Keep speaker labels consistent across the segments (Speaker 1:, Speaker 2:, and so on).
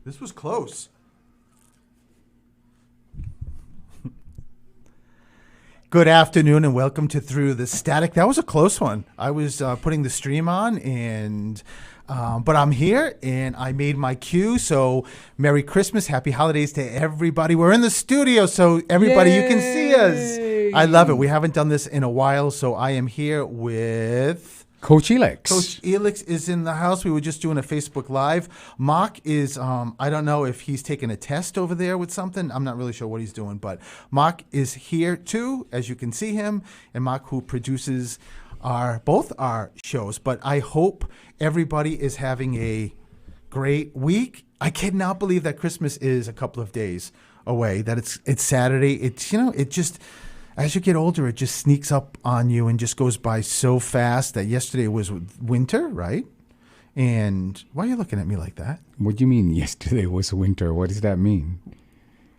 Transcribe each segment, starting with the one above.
Speaker 1: This was close. Good afternoon and welcome to Through the Static. That was a close one. I was putting the stream on, but I'm here and I made my cue. So Merry Christmas, Happy Holidays to everybody. We're in the studio, so everybody, you can see us. I love it. We haven't done this in a while, so I am here with
Speaker 2: Coach Elix.
Speaker 1: Coach Elix is in the house. We were just doing a Facebook Live. Mark is, I don't know if he's taking a test over there with something. I'm not really sure what he's doing, but Mark is here too, as you can see him, and Mark, who produces both our shows. But I hope everybody is having a great week. I cannot believe that Christmas is a couple of days away, that it's Saturday. It just... As you get older, it just sneaks up on you and just goes by so fast that yesterday was winter, right? And why are you looking at me like that?
Speaker 2: What do you mean yesterday was winter? What does that mean?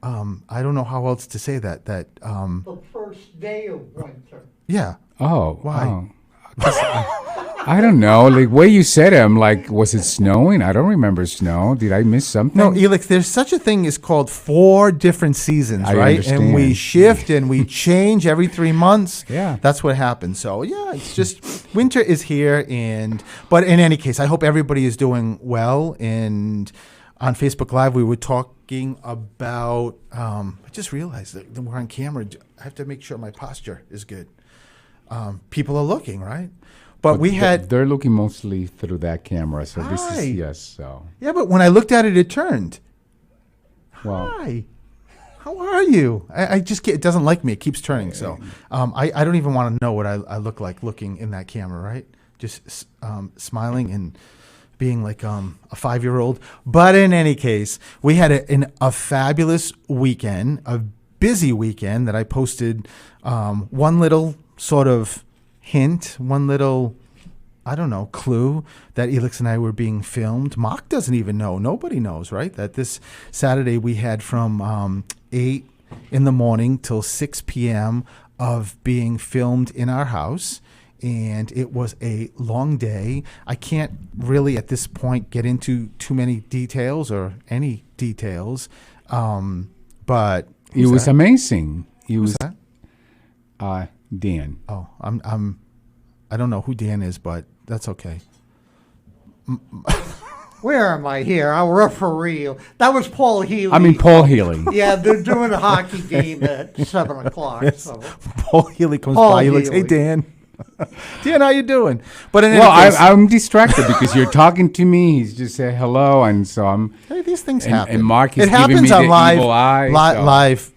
Speaker 1: I don't know how else to say that.
Speaker 3: The first day of winter.
Speaker 1: Yeah.
Speaker 2: Oh.
Speaker 1: Why?
Speaker 2: Oh. I don't know. Like, where you said it, I'm like, was it snowing? I don't remember snow. Did I miss something?
Speaker 1: No, Elix, there's such a thing as called 4 different seasons,
Speaker 2: I
Speaker 1: right?
Speaker 2: understand.
Speaker 1: And we shift and we change every 3 months.
Speaker 2: Yeah.
Speaker 1: That's what happens. So, yeah, it's just winter is here. But in any case, I hope everybody is doing well. And on Facebook Live, we were talking about, I just realized that we're on camera. I have to make sure my posture is good. People are looking, right? But we had...
Speaker 2: They're looking mostly through that camera, so this
Speaker 1: Hi.
Speaker 2: is... Yes, so...
Speaker 1: Yeah, but when I looked at it, it turned.
Speaker 2: Well,
Speaker 1: Hi. How are you? I just get... It doesn't like me. It keeps turning. So I don't even want to know what I look like looking in that camera, right? Just smiling and being like a 5-year-old. But in any case, we had a fabulous weekend, a busy weekend that I posted one little sort of hint, one little, I don't know, clue that Elix and I were being filmed. Mark doesn't even know. Nobody knows, right? That this Saturday we had from 8 in the morning till 6 p.m. of being filmed in our house. And it was a long day. I can't really at this point get into too many details or any details. But
Speaker 2: it was amazing. It was
Speaker 1: that?
Speaker 2: Dan.
Speaker 1: Oh, I don't know who Dan is, but that's okay.
Speaker 3: Where am I here? I'll referee you. That was Paul Healy.
Speaker 2: I mean, Paul Healy.
Speaker 3: Yeah, they're doing a hockey game at 7 o'clock.
Speaker 1: Yes.
Speaker 3: So.
Speaker 1: Paul Healy comes
Speaker 3: Paul
Speaker 1: by. He looks, hey,
Speaker 3: Healy.
Speaker 1: Dan. Dan, how you doing? But in any
Speaker 2: Well,
Speaker 1: case,
Speaker 2: I'm distracted because you're talking to me. He's just said hello, and so I'm...
Speaker 1: hey, these things
Speaker 2: and,
Speaker 1: happen.
Speaker 2: And Mark is
Speaker 1: it
Speaker 2: giving
Speaker 1: happens
Speaker 2: me
Speaker 1: on
Speaker 2: the
Speaker 1: live,
Speaker 2: evil eye.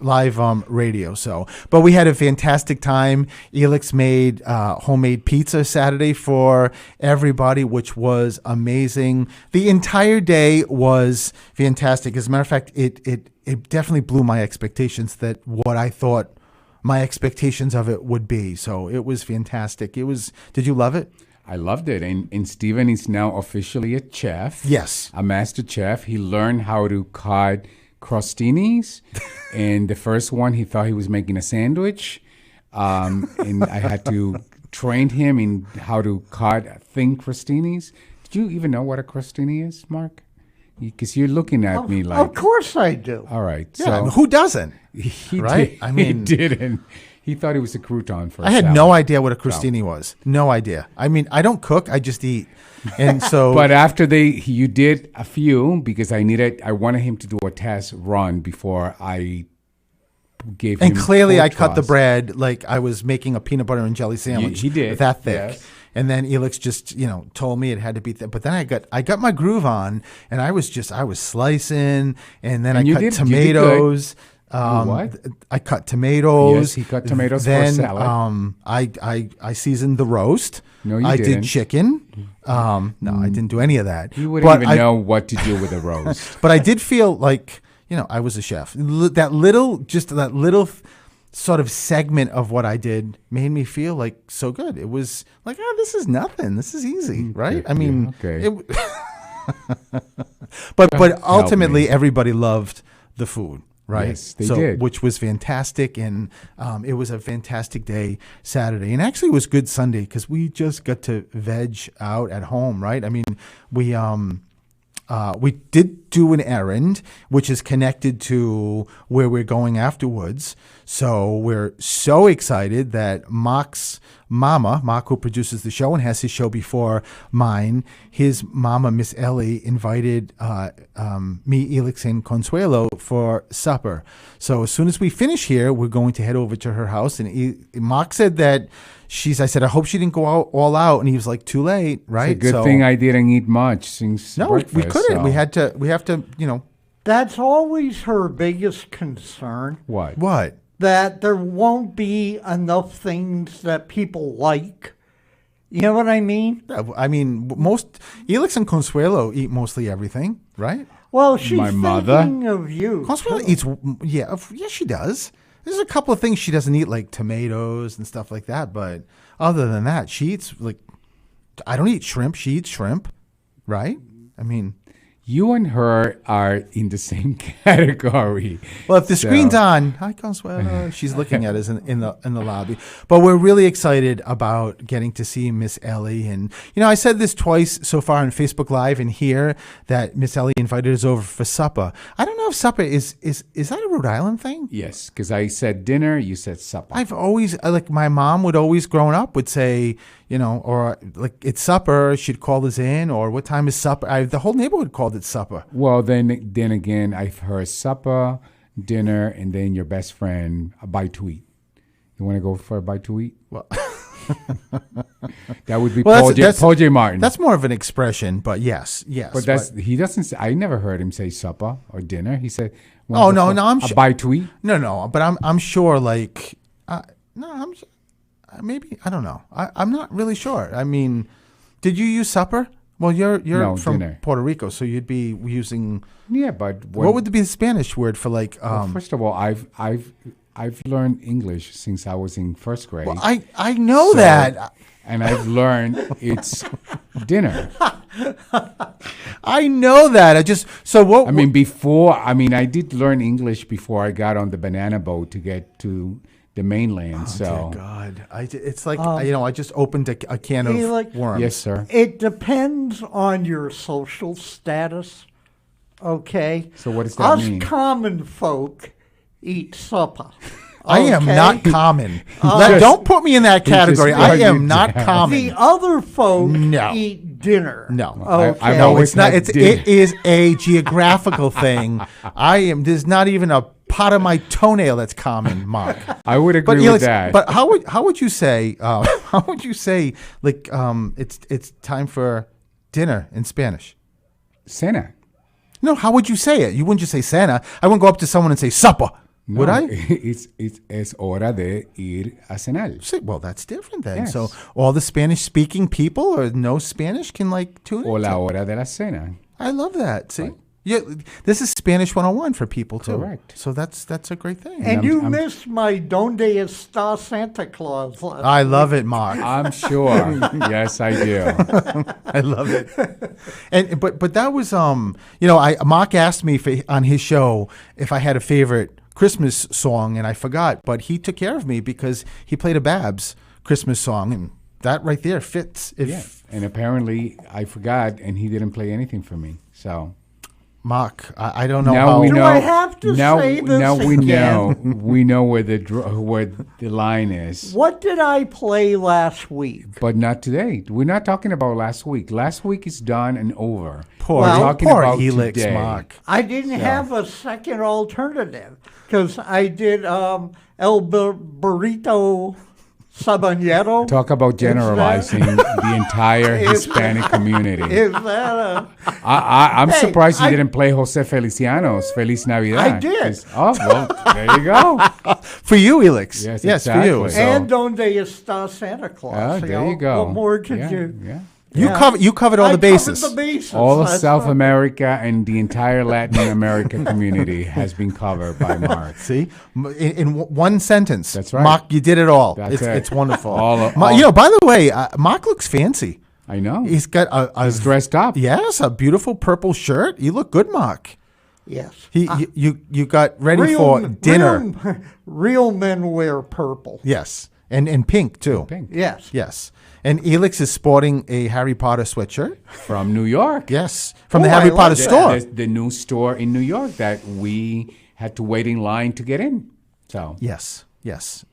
Speaker 1: live radio. So, but we had a fantastic time. Elix made homemade pizza Saturday for everybody, which was amazing. The entire day was fantastic. As a matter of fact, it definitely blew my expectations. That what I thought my expectations of it would be. So it was fantastic. Did you love it?
Speaker 2: I loved it. And Steven is now officially a chef.
Speaker 1: Yes.
Speaker 2: A master chef. He learned how to cut crostinis. And the first one, he thought he was making a sandwich. And I had to train him in how to cut thin crostinis. Did you even know what a crostini is, Mark? Because you're looking at me like...
Speaker 3: Of course I do.
Speaker 2: All right.
Speaker 1: Yeah.
Speaker 2: So
Speaker 1: I mean, who doesn't?
Speaker 2: he
Speaker 1: right?
Speaker 2: Did,
Speaker 1: I mean...
Speaker 2: he didn't. He thought it was a crouton for
Speaker 1: I had
Speaker 2: salad.
Speaker 1: no idea what a crostini was. No idea. I mean, I don't cook. I just eat. And so...
Speaker 2: But after you did a few, because I wanted him to do a test run before I gave him...
Speaker 1: And clearly
Speaker 2: full
Speaker 1: I cut the
Speaker 2: trust.
Speaker 1: bread like I was making a peanut butter and jelly sandwich.
Speaker 2: He did.
Speaker 1: That thick.
Speaker 2: Yes.
Speaker 1: And then Elix just, told me it had to be thick. But then I got my groove on, and I was slicing, and then
Speaker 2: And
Speaker 1: I cut tomatoes.
Speaker 2: What?
Speaker 1: I cut tomatoes.
Speaker 2: Yes, he cut tomatoes for
Speaker 1: then,
Speaker 2: salad.
Speaker 1: I seasoned the roast.
Speaker 2: No, you
Speaker 1: I
Speaker 2: didn't.
Speaker 1: did chicken. No, I didn't do any of that.
Speaker 2: You wouldn't even know what to do with a roast.
Speaker 1: But I did feel like, I was a chef. That little sort of segment of what I did made me feel like so good. It was like, this is nothing. This is easy, right? I mean,
Speaker 2: okay.
Speaker 1: But ultimately everybody loved the food, right?
Speaker 2: Yes, they did.
Speaker 1: Which was fantastic, and it was a fantastic day Saturday, and actually it was good Sunday because we just got to veg out at home, right? I mean, we we did do an errand, which is connected to where we're going afterwards. So we're so excited that Mark's mama, Mark, who produces the show and has his show before mine, his mama, Miss Ellie, invited me, Elix, and Consuelo for supper. So as soon as we finish here, we're going to head over to her house. And Mark said that I said, I hope she didn't go all out. And he was like, too late, right?
Speaker 2: It's a good thing I didn't eat much since breakfast,
Speaker 1: we couldn't.
Speaker 2: so.
Speaker 1: We have to,
Speaker 3: That's always her biggest concern,
Speaker 1: What?
Speaker 3: that there won't be enough things that people like. You know what I mean?
Speaker 1: I mean, most Elix and Consuelo eat mostly everything, right?
Speaker 3: Well, she's
Speaker 2: My mother?
Speaker 3: thinking of you.
Speaker 1: Consuelo
Speaker 3: too.
Speaker 1: eats, yeah, she does. There's a couple of things she doesn't eat, like tomatoes and stuff like that. But other than that, she eats, like, I don't eat shrimp. She eats shrimp, right? I mean,
Speaker 2: You and her are in the same category.
Speaker 1: well, if the screen's on, hi Consuelo, she's looking at us in the lobby. But we're really excited about getting to see Miss Ellie. And I said this twice so far on Facebook Live and here that Miss Ellie invited us over for supper. I don't know if supper is that a Rhode Island thing?
Speaker 2: Yes, because I said dinner, you said supper.
Speaker 1: I've always, like, my mom would always, growing up, would say, or like, it's supper, she'd call us in, or what time is supper? The whole neighborhood called it supper.
Speaker 2: Well, then again, I've heard supper, dinner, and then your best friend, a bite to eat. You want to go for a bite to eat?
Speaker 1: Well,
Speaker 2: That would be
Speaker 1: Well,
Speaker 2: Paul J. Martin.
Speaker 1: that's more of an expression, but yes.
Speaker 2: But he doesn't say, I never heard him say supper or dinner. He said,
Speaker 1: Oh, no, I'm
Speaker 2: a bite to eat.
Speaker 1: No, but I'm sure, like, maybe, I don't know. I'm not really sure. I mean, did you use supper? Well, you're
Speaker 2: No,
Speaker 1: from
Speaker 2: dinner.
Speaker 1: Puerto Rico, so you'd be using,
Speaker 2: Yeah, but
Speaker 1: what would be the Spanish word for, like,
Speaker 2: well, first of all, I've learned English since I was in first grade.
Speaker 1: well, I know
Speaker 2: So-
Speaker 1: that.
Speaker 2: And I've learned it's dinner.
Speaker 1: I know that.
Speaker 2: I did learn English before I got on the banana boat to get to the mainland.
Speaker 1: Dear God, it's like, I just opened a can of
Speaker 3: like-
Speaker 1: worms.
Speaker 2: Yes, sir.
Speaker 3: It depends on your social status, okay?
Speaker 2: So what does that
Speaker 3: Us
Speaker 2: mean?
Speaker 3: common folk eat supper.
Speaker 1: I am
Speaker 3: okay?
Speaker 1: not common.
Speaker 2: just-
Speaker 1: Don't put me in that category. I
Speaker 2: brought
Speaker 1: am
Speaker 2: you
Speaker 1: not
Speaker 2: down.
Speaker 1: common.
Speaker 3: The other folk
Speaker 1: No.
Speaker 3: eat dinner.
Speaker 1: No.
Speaker 3: Okay.
Speaker 2: I've
Speaker 1: No,
Speaker 2: always
Speaker 1: it's not.
Speaker 2: had dinner.
Speaker 1: It is a geographical thing. There's not even a part of my toenail that's common, Mark.
Speaker 2: I would agree
Speaker 1: But
Speaker 2: with
Speaker 1: Elix,
Speaker 2: that.
Speaker 1: But how would you say? How would you say? Like, it's time for dinner in Spanish.
Speaker 2: Cena.
Speaker 1: No, how would you say it? You wouldn't just say cena. I wouldn't go up to someone and say supper.
Speaker 2: No,
Speaker 1: Would I?
Speaker 2: Es hora de ir a cenar.
Speaker 1: Say, well, that's different then.
Speaker 2: Yes.
Speaker 1: So all the Spanish-speaking people or no Spanish can, like, tune in.
Speaker 2: O la hora de la cena.
Speaker 1: I love that. See, yeah, this is Spanish 101 for people too.
Speaker 2: Correct.
Speaker 1: So that's a great thing.
Speaker 3: And you
Speaker 2: I'm-
Speaker 3: missed my Donde Está Santa Claus last
Speaker 1: I love it, Mark.
Speaker 2: I'm sure. Yes, I do.
Speaker 1: I love it. And but that was Mark asked me on his show if I had a favorite Christmas song, and I forgot, but he took care of me because he played a Babs Christmas song, and that right there fits.
Speaker 2: Yeah. And apparently I forgot, and he didn't play anything for me. So
Speaker 1: Mark, I don't know
Speaker 2: now
Speaker 1: how.
Speaker 2: we
Speaker 3: Do
Speaker 2: know.
Speaker 3: I have to
Speaker 2: now,
Speaker 3: say this
Speaker 2: now we
Speaker 3: again?
Speaker 2: know. We know where the line is.
Speaker 3: What did I play last week?
Speaker 2: But not today. We're not talking about last week. Last week is done and over.
Speaker 1: Poor,
Speaker 3: Well,
Speaker 2: We're talking
Speaker 1: poor
Speaker 2: about
Speaker 1: Helix,
Speaker 2: today.
Speaker 1: Mark.
Speaker 3: I didn't have a second alternative because I did El Burrito Sabanero.
Speaker 2: Talk about generalizing the entire Hispanic community.
Speaker 3: Is that a...
Speaker 2: I'm
Speaker 3: Hey,
Speaker 2: surprised you
Speaker 3: I-
Speaker 2: didn't play Jose Feliciano's Feliz Navidad.
Speaker 3: I did.
Speaker 2: 'Cause- Oh, well, there you go.
Speaker 1: For you, Helix.
Speaker 2: Yes,
Speaker 1: for you.
Speaker 2: exactly.
Speaker 1: So
Speaker 3: And Donde Está Santa Claus.
Speaker 2: Oh, there you go.
Speaker 3: What more could
Speaker 2: yeah,
Speaker 3: you...
Speaker 2: Yeah.
Speaker 1: you covered all
Speaker 3: I
Speaker 1: the bases.
Speaker 3: covered the bases.
Speaker 2: All of
Speaker 3: That's
Speaker 2: South
Speaker 3: right.
Speaker 2: America and the entire Latin America community has been covered by Mark.
Speaker 1: See, in one sentence.
Speaker 2: That's right.
Speaker 1: Mark, you did it all.
Speaker 2: That's
Speaker 1: It's
Speaker 2: it.
Speaker 1: it's wonderful.
Speaker 2: All-
Speaker 1: By the way, Mark looks fancy.
Speaker 2: I know.
Speaker 1: He's got
Speaker 2: He's dressed up.
Speaker 1: Yes, a beautiful purple shirt. You look good, Mark.
Speaker 3: Yes.
Speaker 1: You got ready for dinner.
Speaker 3: Real men wear purple.
Speaker 1: Yes, and pink too.
Speaker 2: Pink.
Speaker 3: Yes.
Speaker 1: Yes. And Elix is sporting a Harry Potter sweatshirt.
Speaker 2: From New York.
Speaker 1: Yes, from the
Speaker 3: Oh,
Speaker 1: Harry
Speaker 3: I
Speaker 1: Potter
Speaker 3: like
Speaker 1: store.
Speaker 2: The new store in New York that we had to wait in line to get in. So
Speaker 1: Yes, yes,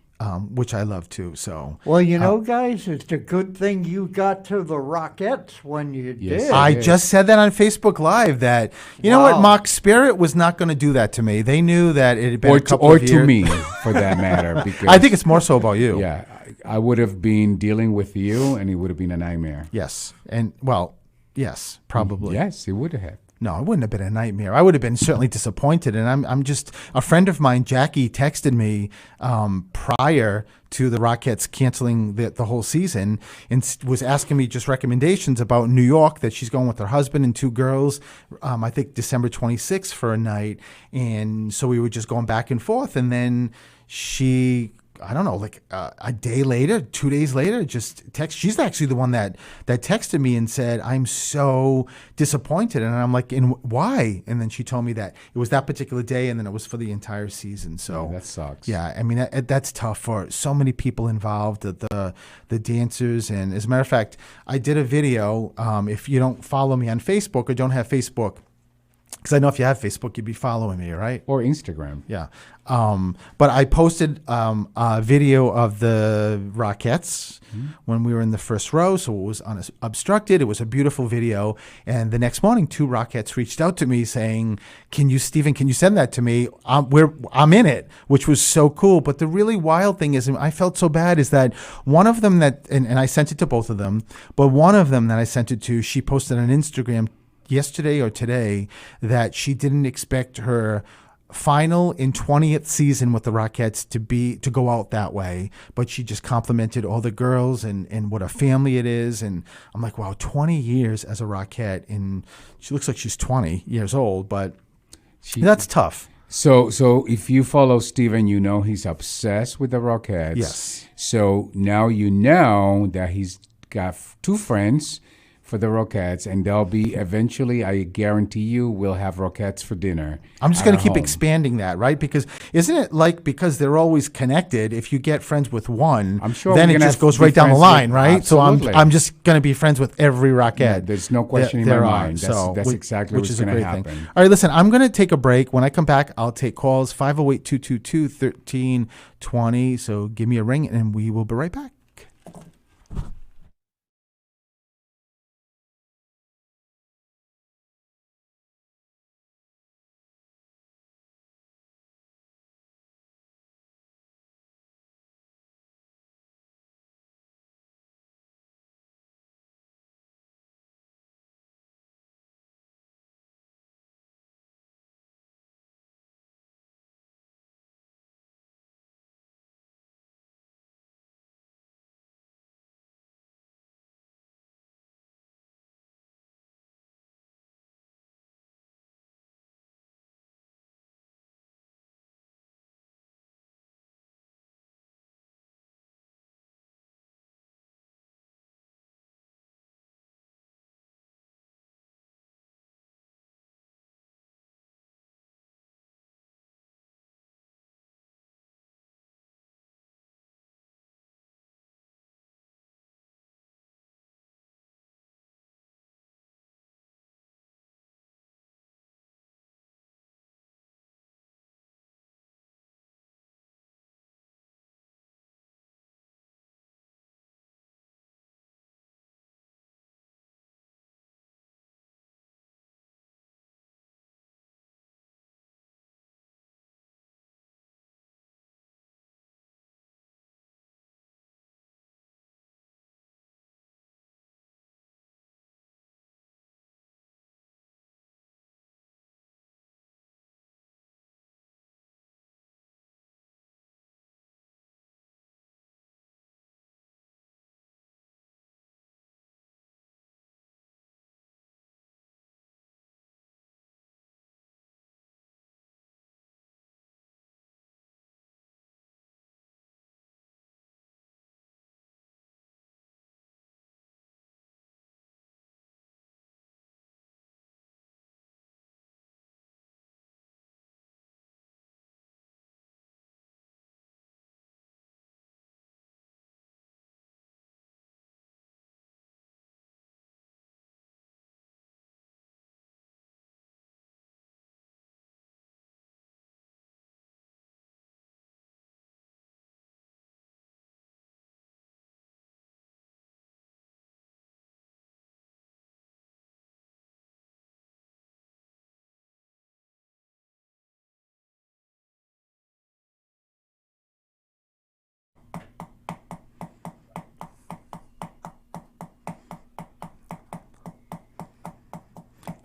Speaker 1: which I love too. So
Speaker 3: Well, you know, guys, it's a good thing you got to the Rockettes when you
Speaker 2: Yes.
Speaker 3: did.
Speaker 1: I
Speaker 2: It is.
Speaker 1: just said that on Facebook Live that you know what,
Speaker 3: Wow.
Speaker 1: Mock Spirit was not going to do that to me. They knew that it had been
Speaker 2: or
Speaker 1: a
Speaker 2: to,
Speaker 1: couple
Speaker 2: or
Speaker 1: of
Speaker 2: to
Speaker 1: years.
Speaker 2: me, for that matter. Because
Speaker 1: I think it's more so about you.
Speaker 2: yeah, I would have been dealing with you, and it would have been a nightmare.
Speaker 1: Yes, and well, yes, probably.
Speaker 2: Yes, it would have.
Speaker 1: No, it wouldn't have been a nightmare. I would have been certainly disappointed. And I'm just a friend of mine, Jackie, texted me prior to the Rockettes canceling the whole season and was asking me just recommendations about New York, that she's going with her husband and two girls, I think December 26th for a night. And so we were just going back and forth. And then she, I don't know, like a day later, 2 days later, just text. She's actually the one that texted me and said, "I'm so disappointed." And I'm like, "And why?" And then she told me that it was that particular day, and then it was for the entire season. So
Speaker 2: Yeah, that sucks.
Speaker 1: Yeah, I mean that's tough for so many people involved, the dancers. And as a matter of fact, I did a video. If you don't follow me on Facebook or don't have Facebook, because I know if you have Facebook, you'd be following me, right?
Speaker 2: Or Instagram.
Speaker 1: Yeah. But I posted a video of the Rockettes when we were in the first row, so it was unobstructed. It was a beautiful video. And the next morning, two Rockettes reached out to me saying, Stephen, can you send that to me? I'm in it, which was so cool. But the really wild thing is, and I felt so bad, is that one of them and I sent it to both of them, but one of them that I sent it to, she posted on Instagram yesterday or today that she didn't expect her final in 20th season with the Rockettes to go out that way, but she just complimented all the girls and what a family it is. And I'm like, wow, 20 years as a Rockette, and she looks like she's 20 years old, but that's tough.
Speaker 2: So if you follow Steven, you know he's obsessed with the Rockettes.
Speaker 1: Yes.
Speaker 2: So now you know that he's got two friends for the Rockettes, and they'll be eventually, I guarantee you, we'll have Rockettes for dinner.
Speaker 1: I'm just
Speaker 2: at
Speaker 1: going to
Speaker 2: our
Speaker 1: keep
Speaker 2: home.
Speaker 1: expanding that, right? Because isn't it like, because they're always connected, if you get friends with one,
Speaker 2: I'm sure
Speaker 1: then
Speaker 2: we're
Speaker 1: it
Speaker 2: gonna
Speaker 1: just goes
Speaker 2: be
Speaker 1: right down the
Speaker 2: friends
Speaker 1: line,
Speaker 2: with-
Speaker 1: right? So
Speaker 2: Absolutely.
Speaker 1: I'm just going to be friends with every Rockette.
Speaker 2: Yeah, there's no question in my
Speaker 1: there are.
Speaker 2: mind. That's exactly
Speaker 1: which
Speaker 2: what's
Speaker 1: is a
Speaker 2: gonna
Speaker 1: great thing.
Speaker 2: happen.
Speaker 1: All right, listen, I'm going to take a break. When I come back, I'll take calls, 508-222-1320. So give me a ring, and we will be right back.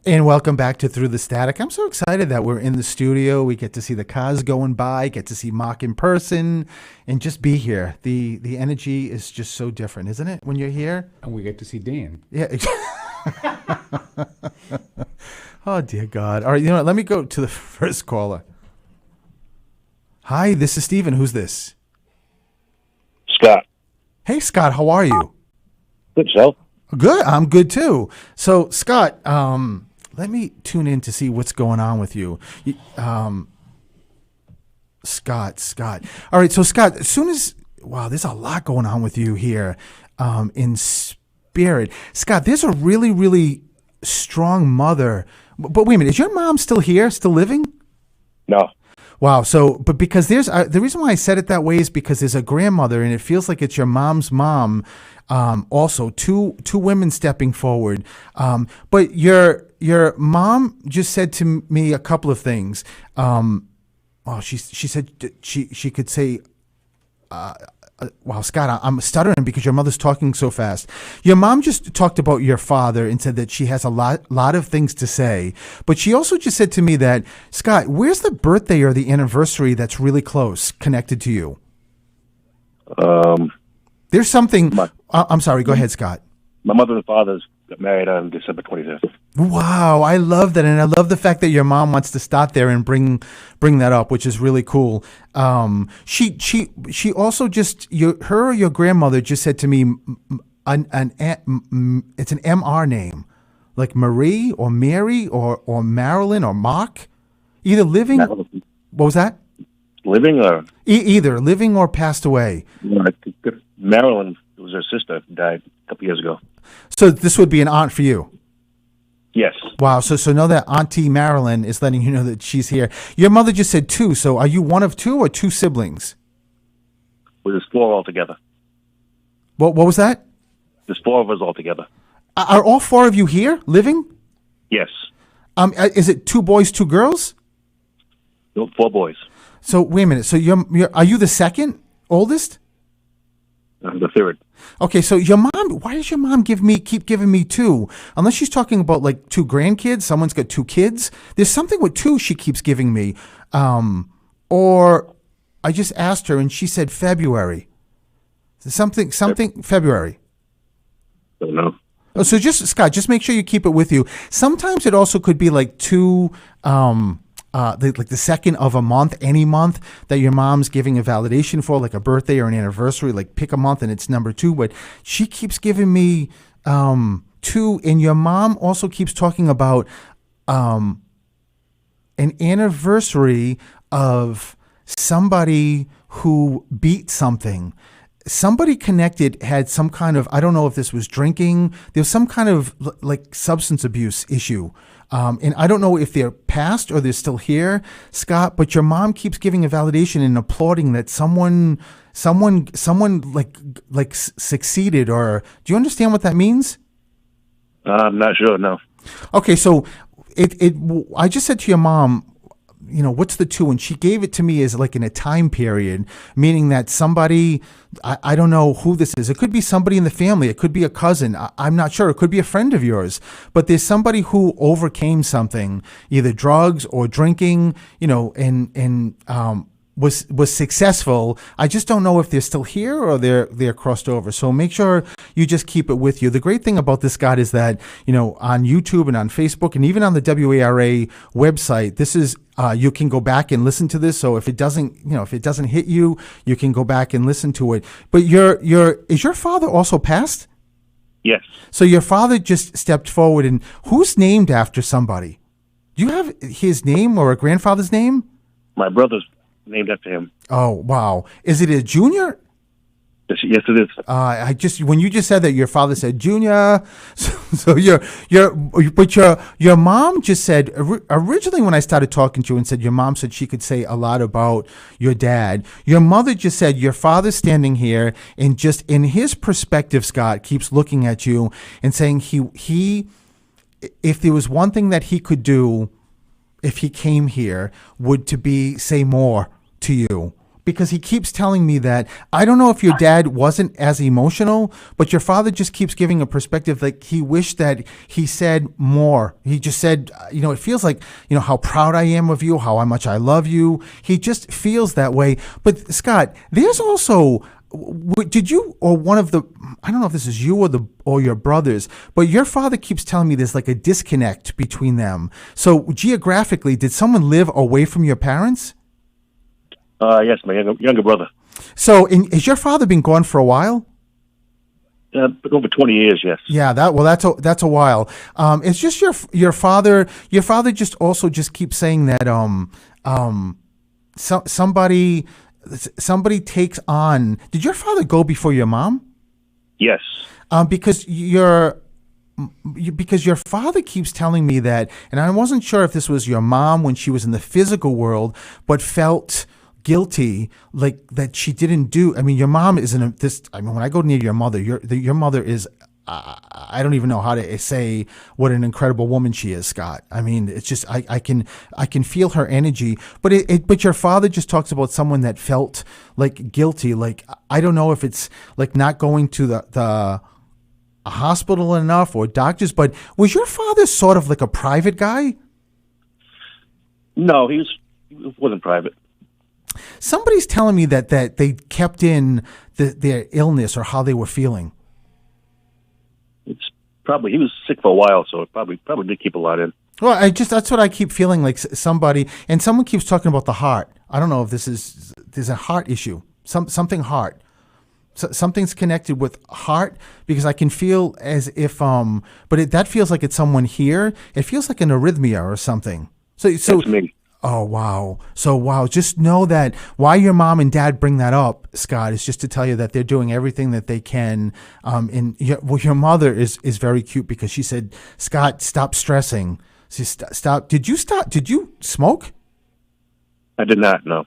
Speaker 1: And welcome back to Through the Static. I'm so excited that we're in the studio. We get to see the cars going by, get to see Mark in person, and just be here. The energy is just so different, isn't it, when you're here?
Speaker 2: And we get to see Dan.
Speaker 1: Yeah. Oh, dear God. All right, you know what? Let me go to the first caller. Hi, this is Steven. Who's this?
Speaker 4: Scott.
Speaker 1: Hey, Scott. How are you?
Speaker 4: Good, yourself?
Speaker 1: Good. I'm good, too. So, Scott, let me tune in to see what's going on with you. Scott. All right, so, Scott, as soon as... Wow, there's a lot going on with you here in spirit. Scott, there's a really, really strong mother. But wait a minute. Is your mom still here, still living?
Speaker 4: No.
Speaker 1: Wow. So, but because there's the reason why I said it that way is because there's a grandmother, and it feels like it's your mom's mom. Also, two women stepping forward. But your mom just said to me a couple of things. She said she could say. Wow, Scott, I'm stuttering because your mother's talking so fast. Your mom just talked about your father and said that she has a lot of things to say. But she also just said to me that, Scott, where's the birthday or the anniversary that's really close connected to you? There's something. I'm sorry. Go ahead, Scott.
Speaker 4: My mother and father got married on December 25th.
Speaker 1: Wow, I love that, and I love the fact that your mom wants to start there and bring that up, which is really cool. She also just her or your grandmother just said to me, it's an MR name, like Marie or Mary or Marilyn or Mark, either living. What was that?
Speaker 4: Living or
Speaker 1: either living or passed away.
Speaker 4: Marilyn was her sister, died a couple years ago.
Speaker 1: So this would be an aunt for you.
Speaker 4: Yes.
Speaker 1: Wow. So know that Auntie Marilyn is letting you know that she's here. Your mother just said two. So are you one of two or two siblings?
Speaker 4: Well, there's four altogether.
Speaker 1: What was that?
Speaker 4: There's four of us altogether.
Speaker 1: Are all four of you here living?
Speaker 4: Yes.
Speaker 1: Is it two boys, two girls?
Speaker 4: No, four boys.
Speaker 1: So wait a minute. So are you the second oldest?
Speaker 4: I'm the third.
Speaker 1: Okay, so your mom, why does your mom keep giving me two? Unless she's talking about like two grandkids, someone's got two kids. There's something with two she keeps giving me. Or I just asked her and she said February. Something February.
Speaker 4: Don't know.
Speaker 1: Oh, so Scott, just make sure you keep it with you. Sometimes it also could be like two like the second of a month, any month that your mom's giving a validation for, like a birthday or an anniversary, like pick a month and it's number two. But she keeps giving me two, and your mom also keeps talking about an anniversary of somebody who beat something. Somebody connected had some kind of, I don't know if this was drinking, there was some kind of like substance abuse issue. And I don't know if they're past or they're still here, Scott, but your mom keeps giving a validation and applauding that someone like succeeded. Or do you understand what that means?
Speaker 4: I'm not sure, no.
Speaker 1: Okay, so I just said to your mom, you know, what's the two? And she gave it to me as like in a time period, meaning that somebody, I don't know who this is. It could be somebody in the family. It could be a cousin. I'm not sure. It could be a friend of yours. But there's somebody who overcame something, either drugs or drinking, you know, and was successful. I just don't know if they're still here or they're crossed over. So make sure you just keep it with you. The great thing about this, Scott, is that, you know, on YouTube and on Facebook and even on the WARA website, this is you can go back and listen to this. So if it doesn't hit you, you can go back and listen to it. But is your father also passed?
Speaker 4: Yes.
Speaker 1: So your father just stepped forward, and who's named after somebody? Do you have his name or a grandfather's name?
Speaker 4: My brother's named after him.
Speaker 1: Oh, wow. Is it a junior?
Speaker 4: Yes, it is.
Speaker 1: When you just said that, your father said junior. So your mom just said, originally when I started talking to you and said your mom said she could say a lot about your dad, your mother just said your father's standing here and just in his perspective, Scott, keeps looking at you and saying he if there was one thing that he could do if he came here would to be say more to you. because he keeps telling me that I don't know if your dad wasn't as emotional, but your father just keeps giving a perspective like he wished that he said more. He just said, it feels like, how proud I am of you, how much I love you. He just feels that way. But Scott, there's also, did you or one of the, I don't know if this is you or your brothers, but your father keeps telling me there's like a disconnect between them. So geographically, did someone live away from your parents?
Speaker 4: Yes, my younger brother.
Speaker 1: So has your father been gone for a while?
Speaker 4: Over 20 years, yes.
Speaker 1: Yeah, that's a while. It's just your father. Your father just also just keeps saying that somebody takes on. Did your father go before your mom?
Speaker 4: Yes.
Speaker 1: Because your father keeps telling me that, and I wasn't sure if this was your mom when she was in the physical world, but felt guilty, like that she didn't do. I mean, your mom isn't this. I mean, when I go near your mother, your mother is. I don't even know how to say what an incredible woman she is, Scott. I mean, it's just I can feel her energy. But but your father just talks about someone that felt like guilty. Like I don't know if it's like not going to the hospital enough or doctors. But was your father sort of like a private guy?
Speaker 4: No, he wasn't private.
Speaker 1: Somebody's telling me that they kept in their illness or how they were feeling.
Speaker 4: It's probably, he was sick for a while, so it probably did keep a lot in.
Speaker 1: Well, that's what I keep feeling like someone keeps talking about the heart. I don't know if there's a heart issue, something heart. Something's connected with heart because I can feel as if, but that feels like it's someone here. It feels like an arrhythmia or something. So
Speaker 4: That's me.
Speaker 1: Oh, wow. So, wow. Just know that why your mom and dad bring that up, Scott, is just to tell you that they're doing everything that they can. And your mother is very cute because she said, Scott, stop stressing. She stop. Did you stop? Did you smoke?
Speaker 4: I did not, no.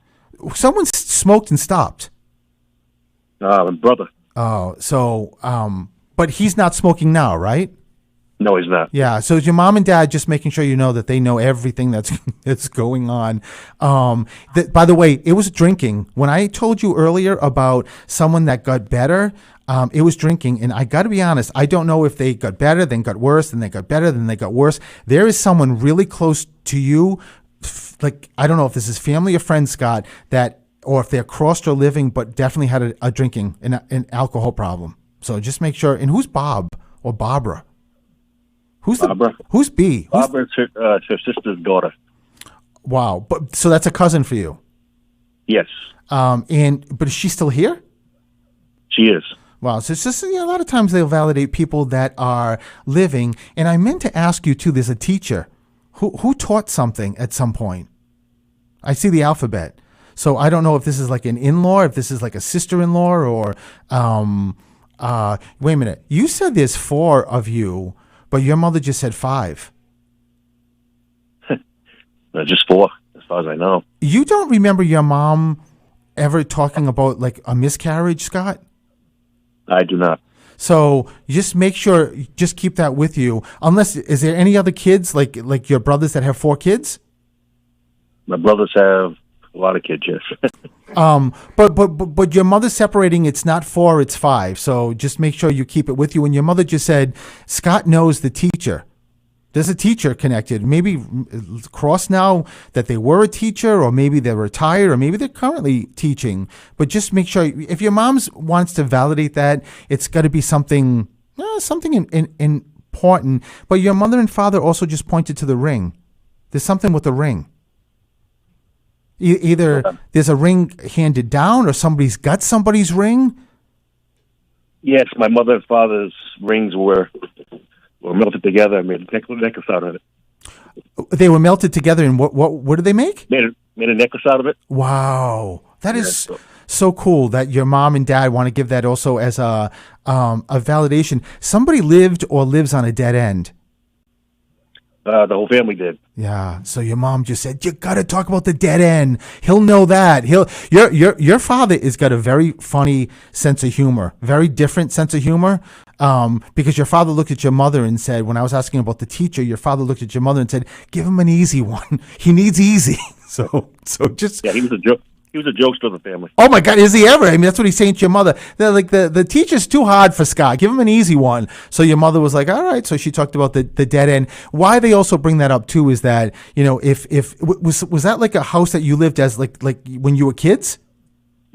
Speaker 1: Someone smoked and stopped.
Speaker 4: My brother.
Speaker 1: Oh, so, but he's not smoking now, right?
Speaker 4: No, he's not.
Speaker 1: Yeah, so is your mom and dad just making sure you know that they know everything that's going on? By the way, it was drinking. When I told you earlier about someone that got better, it was drinking. And I got to be honest, I don't know if they got better, then got worse, then they got better, then they got worse. There is someone really close to you, like, I don't know if this is family or friends, Scott, or if they're crossed or living, but definitely had a drinking, an alcohol problem. So just make sure. And who's Bob or Barbara?
Speaker 4: Barbara.
Speaker 1: Who's B?
Speaker 4: Barbara's her sister's daughter.
Speaker 1: Wow. But so that's a cousin for you.
Speaker 4: Yes.
Speaker 1: But is she still here?
Speaker 4: She is.
Speaker 1: Wow. So it's just, a lot of times they'll validate people that are living. And I meant to ask you too, there's a teacher who taught something at some point. I see the alphabet. So I don't know if this is like an in-law, if this is like a sister-in-law or, wait a minute. You said there's 4 of you, but your mother just said 5.
Speaker 4: Just 4, as far as I know.
Speaker 1: You don't remember your mom ever talking about like a miscarriage, Scott?
Speaker 4: I do not.
Speaker 1: So just make sure, just keep that with you. Unless, is there any other kids like your brothers that have 4 kids?
Speaker 4: My brothers have a lot of kids, yes.
Speaker 1: But your mother's separating. It's not 4, it's 5. So just make sure you keep it with you. And your mother just said, Scott knows the teacher. There's a teacher connected. Maybe cross now that they were a teacher, or maybe they're retired, or maybe they're currently teaching. But just make sure, if your mom wants to validate that, it's got to be something important. But your mother and father also just pointed to the ring. There's something with the ring. Either there's a ring handed down, or somebody's got somebody's ring.
Speaker 4: Yes, my mother and father's rings were melted together. I made a necklace out of it.
Speaker 1: They were melted together, and what did they make?
Speaker 4: Made a necklace out of it.
Speaker 1: Wow, that is so cool that your mom and dad want to give that also as a validation. Somebody lived or lives on a dead end.
Speaker 4: The whole family did.
Speaker 1: Yeah. So your mom just said, you got to talk about the dead end. He'll know that. Your father has got a very funny sense of humor, very different sense of humor. Because your father looked at your mother and said, when I was asking about the teacher, your father looked at your mother and said, give him an easy one. He needs easy. So just.
Speaker 4: Yeah, he was a joke. He was a jokester of the family.
Speaker 1: Oh my God, is he ever? I mean, that's what he's saying to your mother. They're like the teacher's too hard for Scott. Give him an easy one. So your mother was like, all right. So she talked about the dead end. Why they also bring that up too is that, you know, if was that like a house that you lived as like when you were kids?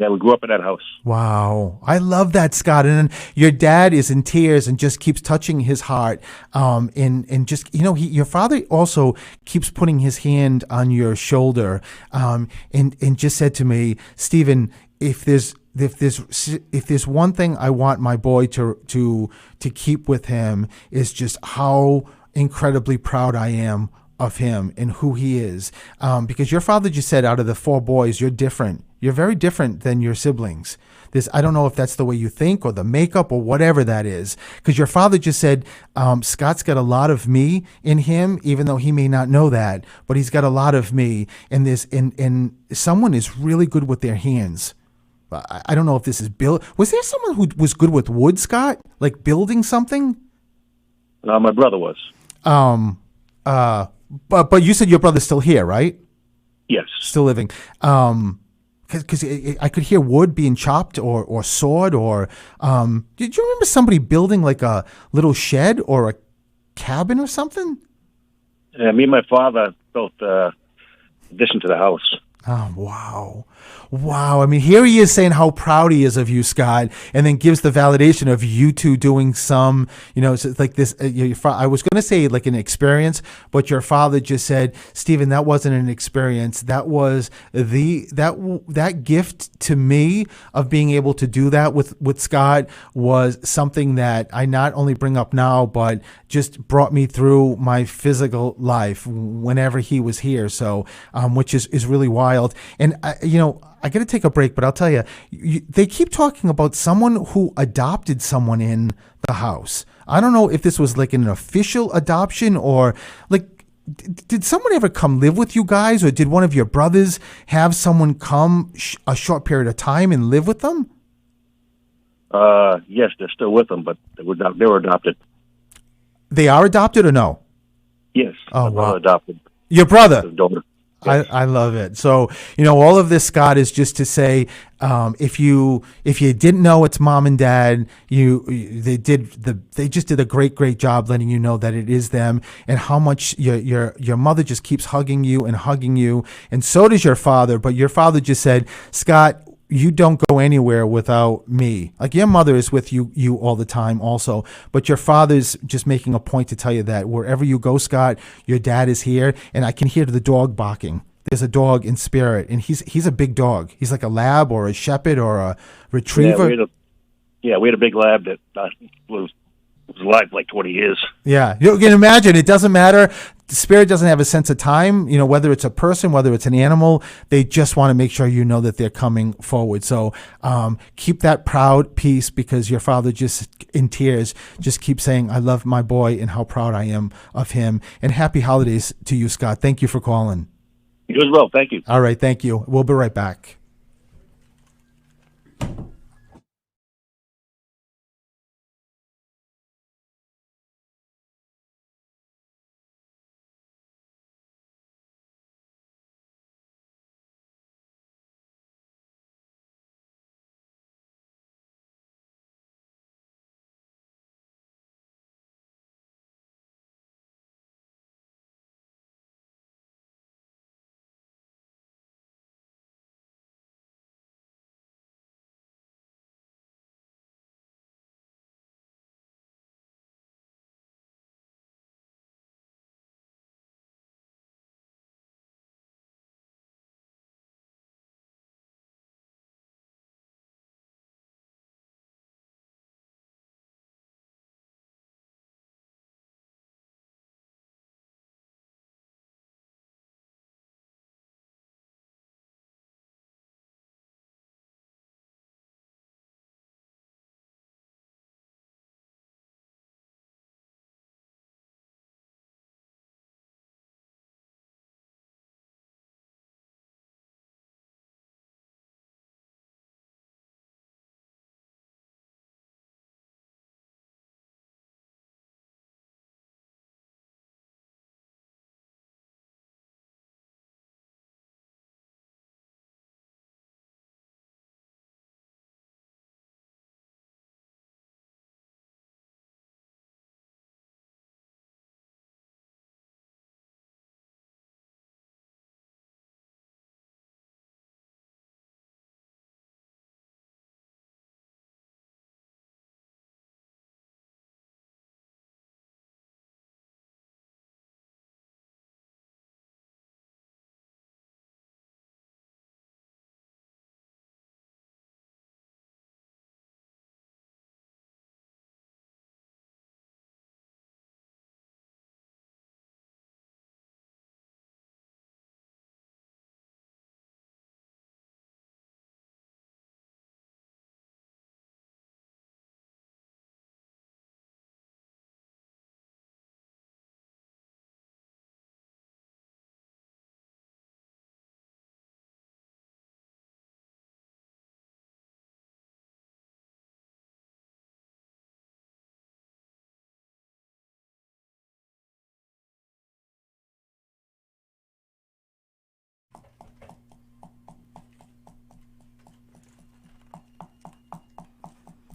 Speaker 4: Yeah, we grew up in that house.
Speaker 1: Wow. I love that, Scott. And then your dad is in tears and just keeps touching his heart. And just, you know, your father also keeps putting his hand on your shoulder. And just said to me, Stephen, if there's one thing I want my boy to keep with him is just how incredibly proud I am of him and who he is. Because your father just said out of the 4 boys, you're different. You're very different than your siblings. I don't know if that's the way you think or the makeup or whatever that is. Because your father just said, Scott's got a lot of me in him, even though he may not know that, but he's got a lot of me. And someone is really good with their hands. I don't know if this is Bill. Was there someone who was good with wood, Scott? Like building something?
Speaker 4: My brother was.
Speaker 1: But you said your brother's still here, right?
Speaker 4: Yes.
Speaker 1: Still living. Because I could hear wood being chopped or sawed or did you remember somebody building like a little shed or a cabin or something?
Speaker 4: Yeah, me and my father built addition to the house.
Speaker 1: Oh, wow. Wow. I mean, here he is saying how proud he is of you, Scott, and then gives the validation of you two doing some, you know, it's like this. I was going to say like an experience, but your father just said, Stephen, that wasn't an experience. That was that gift to me of being able to do that with Scott was something that I not only bring up now, but just brought me through my physical life whenever he was here. So, which is really wild. And, you know, I got to take a break, but I'll tell you, they keep talking about someone who adopted someone in the house. I don't know if this was like an official adoption or like, did someone ever come live with you guys, or did one of your brothers have someone come a short period of time and live with them?
Speaker 4: Yes, they're still with them, but they were adopted.
Speaker 1: They are adopted or no?
Speaker 4: Yes.
Speaker 1: Oh, wow.
Speaker 4: Adopted.
Speaker 1: Your brother?
Speaker 4: His daughter.
Speaker 1: I love it. So, you know, all of this, Scott, is just to say, if you didn't know it's mom and dad, they just did a great job letting you know that it is them, and how much your mother just keeps hugging you, and so does your father. But your father just said, Scott, you don't go anywhere without me. Like your mother is with you all the time also, but your father's just making a point to tell you that wherever you go, Scott, your dad is here. And I can hear the dog barking. There's a dog in spirit, and he's a big dog. He's like a lab or a shepherd or a retriever.
Speaker 4: We had a big lab that was alive for like 20 years.
Speaker 1: Yeah, you can imagine. It doesn't matter. The spirit doesn't have a sense of time, you know, whether it's a person, whether it's an animal. They just want to make sure you know that they're coming forward. So keep that proud peace, because your father just in tears just keeps saying, I love my boy and how proud I am of him. And happy holidays to you, Scott. Thank you for calling.
Speaker 4: You as well. Thank you.
Speaker 1: All right. Thank you. We'll be right back.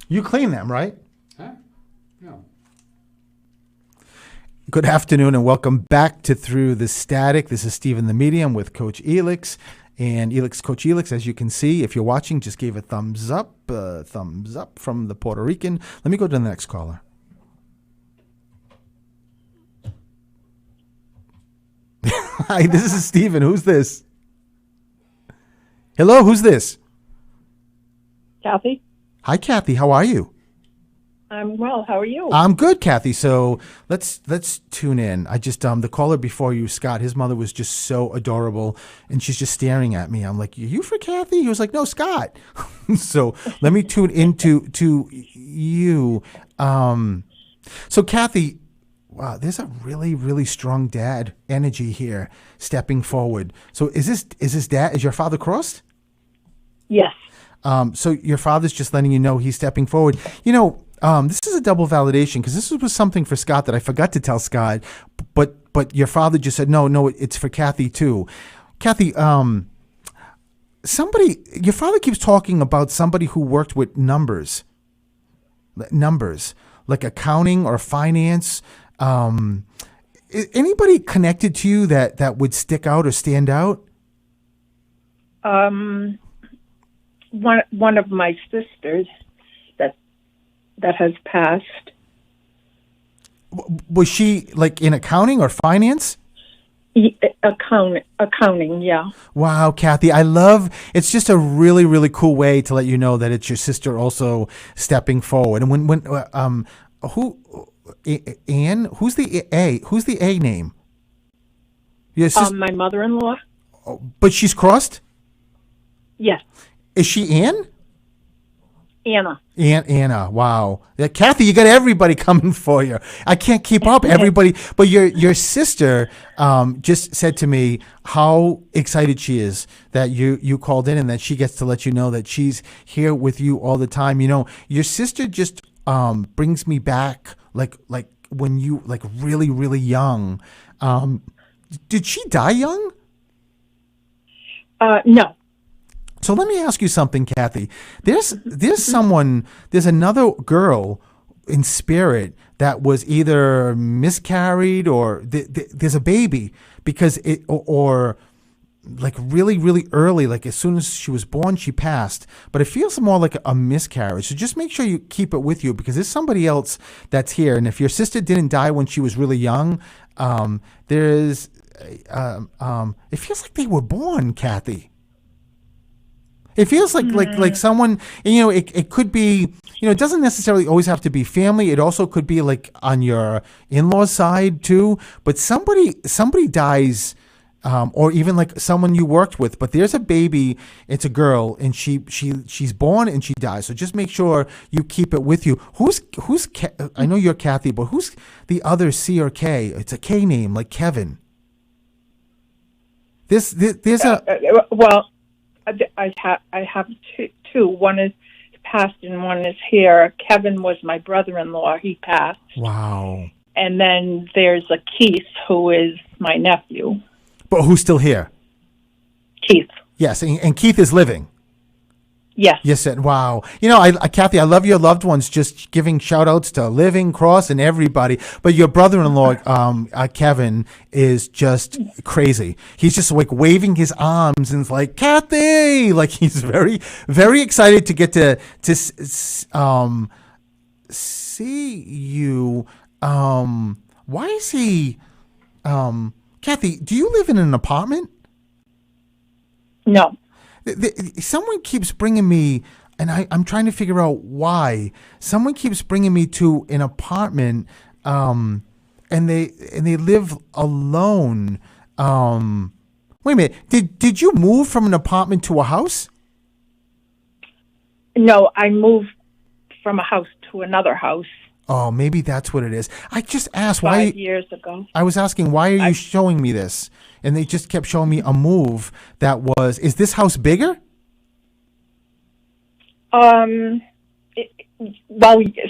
Speaker 1: You clean them, right?
Speaker 2: Huh? No.
Speaker 1: Good afternoon and welcome back to Through the Static. This is Stephen the Medium with Coach Elix. And Coach Elix, as you can see, if you're watching, just gave a thumbs up from the Puerto Rican. Let me go to the next caller. Hi, this is Stephen. Who's this? Hello, who's this?
Speaker 5: Kathy?
Speaker 1: Hi, Kathy. How are you?
Speaker 5: I'm well. How are you?
Speaker 1: I'm good, Kathy. So let's tune in. I just the caller before you, Scott. His mother was just so adorable, and she's just staring at me. I'm like, "Are you for Kathy?" He was like, "No, Scott." So let me tune into you. So Kathy, wow, there's a really really strong dad energy here, stepping forward. So is this dad? Is your father crossed?
Speaker 5: Yes.
Speaker 1: So your father's just letting you know he's stepping forward. This is a double validation because this was something for Scott that I forgot to tell Scott, but your father just said, no, it's for Kathy too. Kathy, your father keeps talking about somebody who worked with numbers, like accounting or finance. Anybody connected to you that would stick out or stand out?
Speaker 5: One of my sisters that has passed.
Speaker 1: Was she like in accounting or finance?
Speaker 5: Accounting, yeah.
Speaker 1: Wow, Kathy, it's just a really, really cool way to let you know that it's your sister also stepping forward. And Anne, who's the A name? Your sister,
Speaker 5: My mother-in-law?
Speaker 1: but she's crossed?
Speaker 5: Yes.
Speaker 1: Is she Anne?
Speaker 5: Anna.
Speaker 1: Anna, wow. Yeah, Kathy, you got everybody coming for you. I can't keep up, everybody. But your sister just said to me how excited she is that you called in and that she gets to let you know that she's here with you all the time. Your sister just brings me back like when you like really, really young. Did she die young?
Speaker 5: No.
Speaker 1: So let me ask you something, Kathy. There's another girl in spirit that was either miscarried or there's a baby because or like really, really early, like as soon as she was born, she passed. But it feels more like a miscarriage. So just make sure you keep it with you because there's somebody else that's here. And if your sister didn't die when she was really young, it feels like they were born, Kathy. It feels like someone, it could be, it doesn't necessarily always have to be family. It also could be like on your in-laws side too. But somebody dies, or even like someone you worked with. But there's a baby. It's a girl, and she's born and she dies. So just make sure you keep it with you. I know you're Kathy, but who's the other C or K? It's a K name, like Kevin. There's
Speaker 5: Well. I have two. One is passed and one is here. Kevin was my brother-in-law. He passed.
Speaker 1: Wow.
Speaker 5: And then there's a Keith who is my nephew.
Speaker 1: But who's still here?
Speaker 5: Keith.
Speaker 1: Yes, and Keith is living.
Speaker 5: Yes.
Speaker 1: Yes, wow. Kathy, I love your loved ones just giving shout outs to Living, Cross, and everybody. But your brother-in-law, Kevin, is just crazy. He's just like waving his arms and it's like, Kathy! Like he's very, very excited to get to see you. Why is he, Kathy, do you live in an apartment?
Speaker 5: No.
Speaker 1: Someone keeps bringing me, and I'm trying to figure out why. Someone keeps bringing me to an apartment, and they live alone. Wait a minute. Did you move from an apartment to a house?
Speaker 5: No, I moved from a house to another house.
Speaker 1: Oh, maybe that's what it is. I just asked why.
Speaker 5: 5 years ago.
Speaker 1: I was asking, why are you showing me this? And they just kept showing me a move that was, is this house bigger?
Speaker 5: Well,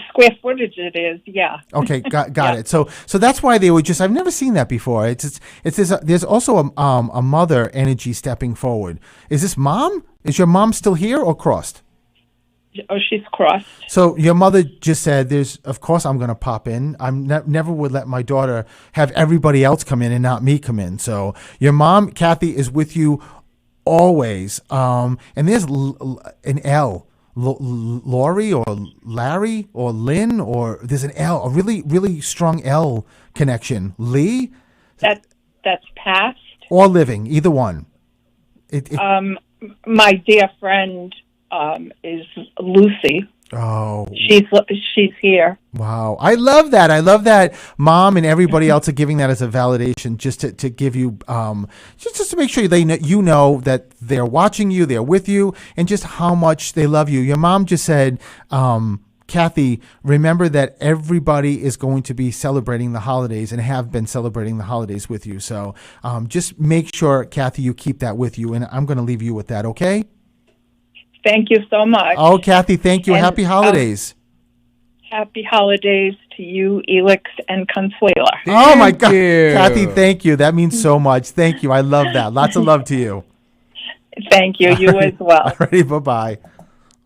Speaker 5: square footage it is, yeah.
Speaker 1: Okay, got it. So that's why they were just, I've never seen that before. There's also a mother energy stepping forward. Is this mom? Is your mom still here or crossed?
Speaker 5: Oh, she's crossed.
Speaker 1: So your mother just said, "There's, of course, I'm going to pop in. I'm never would let my daughter have everybody else come in and not me come in." So your mom, Kathy, is with you always. And there's an L, Lori or Larry or Lynn, or there's an L, a really really strong L connection. Lee
Speaker 5: That's past.
Speaker 1: or living, either one.
Speaker 5: My dear friend is Lucy.
Speaker 1: Oh,
Speaker 5: She's here.
Speaker 1: wow. I love that. I love that Mom and everybody else are giving that as a validation, just to give you, just to make sure you know that they're watching you, they're with you, and just how much they love you. Your mom just said, Kathy, remember that everybody is going to be celebrating the holidays and have been celebrating the holidays with you. So just make sure, Kathy, you keep that with you, and I'm going to leave you with that, okay?
Speaker 5: Thank you so much.
Speaker 1: Oh, Kathy, thank you.
Speaker 5: And,
Speaker 1: Happy holidays.
Speaker 5: Happy holidays to you, Elix and Consuela.
Speaker 1: Oh, my God.
Speaker 2: you.
Speaker 1: Kathy, thank you. That means so much. Thank you. I love that. Lots of love to you.
Speaker 5: Thank you. You as well.
Speaker 1: All righty, bye-bye.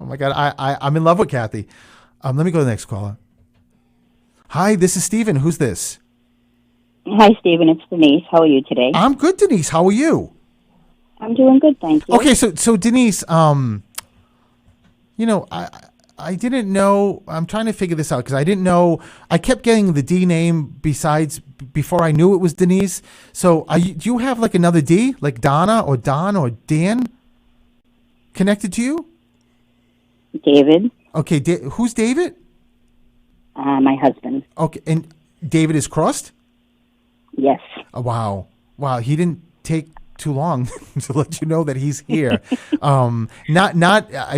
Speaker 1: Oh, my God. I'm in love with Kathy. Let me go to the next caller. Hi, this is Stephen. Who's this?
Speaker 6: Hi, Stephen. It's Denise. How are you today?
Speaker 1: I'm good, Denise. How are you?
Speaker 6: I'm doing good, thank you.
Speaker 1: Okay, so Denise, I didn't know. I'm trying to figure this out because I didn't know. I kept getting the D name before I knew it was Denise. So do you have like another D, like Donna or Don or Dan connected to you?
Speaker 6: David,
Speaker 1: Okay, who's David?
Speaker 6: my husband.
Speaker 1: Okay, and David is crossed?
Speaker 6: Yes.
Speaker 1: Oh, wow. He didn't take too long to let you know that he's here. I